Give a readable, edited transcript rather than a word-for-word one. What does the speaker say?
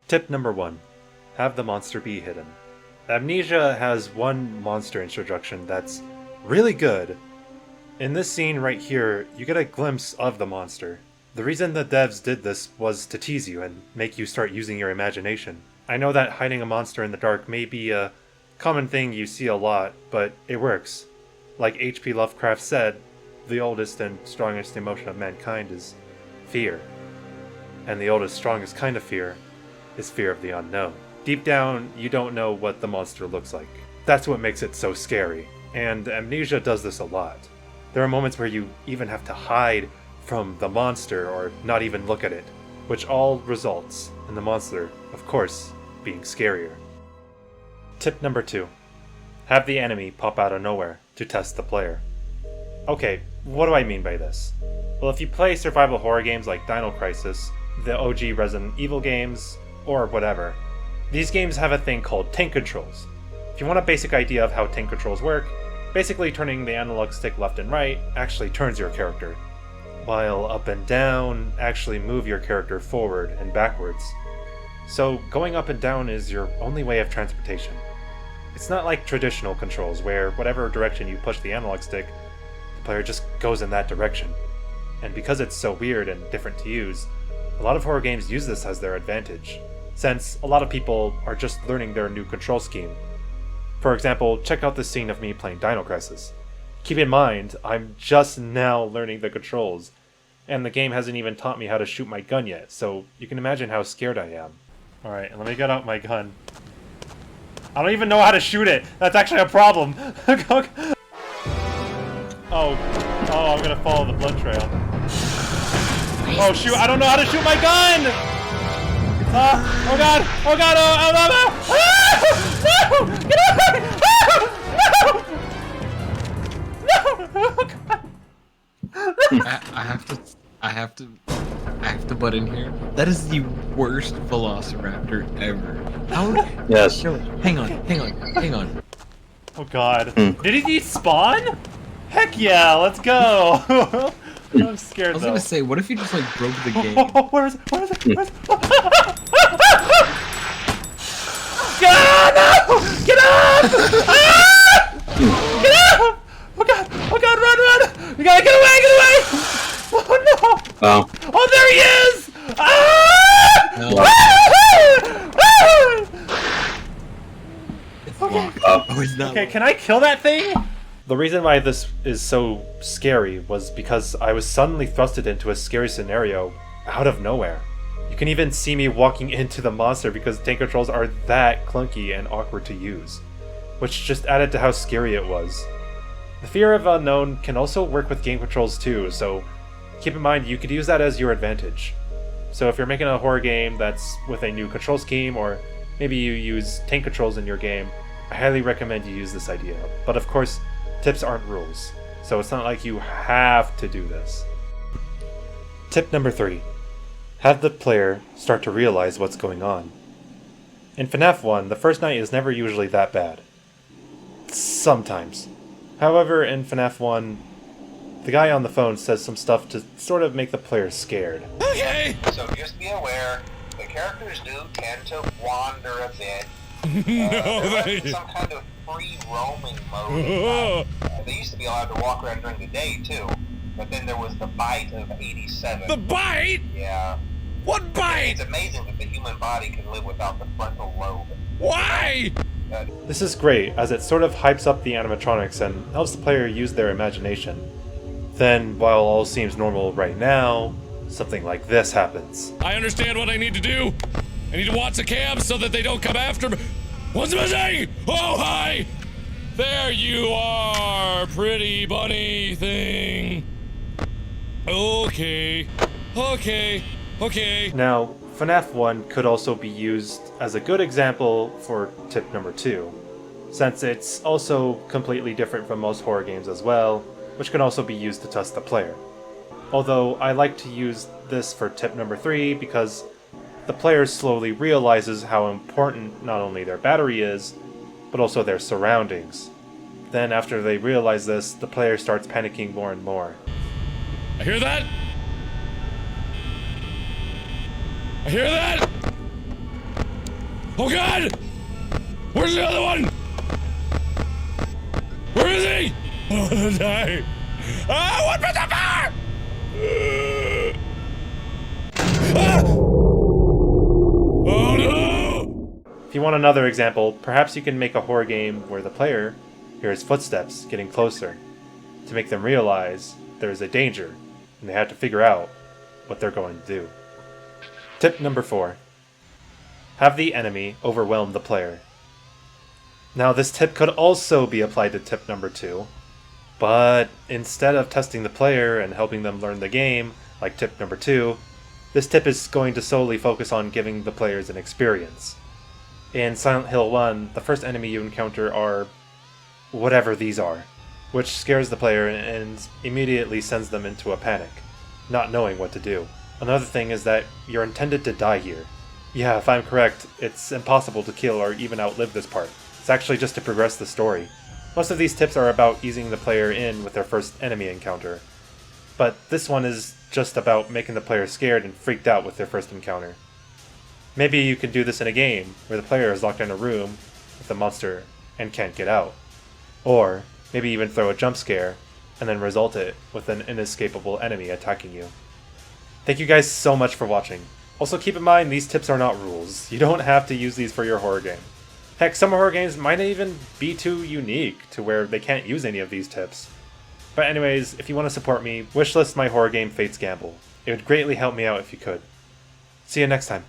Tip number 1. Have the monster be hidden. Amnesia has one monster introduction that's really good. In this scene right here, you get a glimpse of the monster. The reason the devs did this was to tease you and make you start using your imagination. I know that hiding a monster in the dark may be a common thing you see a lot, but it works. Like H.P. Lovecraft said, the oldest and strongest emotion of mankind is fear. And the oldest, strongest kind of fear is fear of the unknown. Deep down, you don't know what the monster looks like. That's what makes it so scary, and Amnesia does this a lot. There are moments where you even have to hide from the monster or not even look at it, which all results in the monster, of course, being scarier. Tip number 2. Have the enemy pop out of nowhere to test the player. Okay, what do I mean by this? Well, if you play survival horror games like Dino Crisis, the OG Resident Evil games, or whatever, these games have a thing called tank controls. If you want a basic idea of how tank controls work, basically turning the analog stick left and right actually turns your character, while up and down actually move your character forward and backwards. So going up and down is your only way of transportation. It's not like traditional controls where whatever direction you push the analog stick, the player just goes in that direction. And because it's so weird and different to use, a lot of horror games use this as their advantage, since a lot of people are just learning their new control scheme. For example, check out this scene of me playing Dino Crisis. Keep in mind, I'm just now learning the controls, and the game hasn't even taught me how to shoot my gun yet, so you can imagine how scared I am. Alright, let me get out my gun. I don't even know how to shoot it! That's actually a problem! Oh, I'm gonna follow the blood trail. Oh shoot, I don't know how to shoot my gun! Oh god! Oh god! Oh no! No! Get away! No! No! Oh god! I have to butt in here. That is the worst velociraptor ever. How? Yes. Hang on. Oh god. Did he despawn? Heck yeah, let's go! I'm scared though. I was gonna say, what if you just like broke the game? Where is it? God, no! Get up! Ah! Get up! Oh god, run! You gotta get away! Oh no! Oh. Oh, there he is! Ah! No. It's locked. Oh, it's not. Okay, can I kill that thing? The reason why this is so scary was because I was suddenly thrusted into a scary scenario out of nowhere. You can even see me walking into the monster because tank controls are that clunky and awkward to use, which just added to how scary it was. The fear of unknown can also work with game controls too, so keep in mind you could use that as your advantage. So if you're making a horror game that's with a new control scheme, or maybe you use tank controls in your game, I highly recommend you use this idea. But of course, tips aren't rules, so it's not like you have to do this. Tip number 3. Have the player start to realize what's going on. In FNAF 1, the first night is never usually that bad. Sometimes. However, in FNAF 1, the guy on the phone says some stuff to sort of make the player scared. Okay! So just be aware, the characters do tend to wander a bit. There's some kind of free roaming mode. They used to be allowed to walk around during the day too, but then there was the bite of 87. The bite? Yeah. What bite? It's amazing that the human body can live without the frontal lobe. Why? This is great, as it sort of hypes up the animatronics and helps the player use their imagination. Then, while all seems normal right now, something like this happens. I understand what I need to do. I need to watch the cams so that they don't come after me. What's missing? Oh, hi! There you are, pretty bunny thing. Okay. Now, FNAF 1 could also be used as a good example for tip number 2, since it's also completely different from most horror games as well, which can also be used to test the player. Although I like to use this for tip number 3 because the player slowly realizes how important not only their battery is, but also their surroundings. Then after they realize this, the player starts panicking more and more. I hear that? I hear that? Oh god! Where's the other one? Where is he? I'm gonna die. Ah, 1% power! Ah! Oh no! If you want another example, perhaps you can make a horror game where the player hears footsteps getting closer to make them realize there's a danger and they have to figure out what they're going to do. Tip number 4. Have the enemy overwhelm the player. Now this tip could also be applied to tip number 2, but instead of testing the player and helping them learn the game, like tip number 2, this tip is going to solely focus on giving the players an experience. In Silent Hill 1, the first enemy you encounter are whatever these are, which scares the player and immediately sends them into a panic, not knowing what to do. Another thing is that you're intended to die here. Yeah, if I'm correct, it's impossible to kill or even outlive this part. It's actually just to progress the story. Most of these tips are about easing the player in with their first enemy encounter, but this one is just about making the player scared and freaked out with their first encounter. Maybe you can do this in a game where the player is locked in a room with a monster and can't get out. Or maybe even throw a jump scare and then result it with an inescapable enemy attacking you. Thank you guys so much for watching. Also keep in mind these tips are not rules. You don't have to use these for your horror game. Heck, some horror games might even be too unique to where they can't use any of these tips. But anyways, if you want to support me, wishlist my horror game Fate's Gamble. It would greatly help me out if you could. See you next time.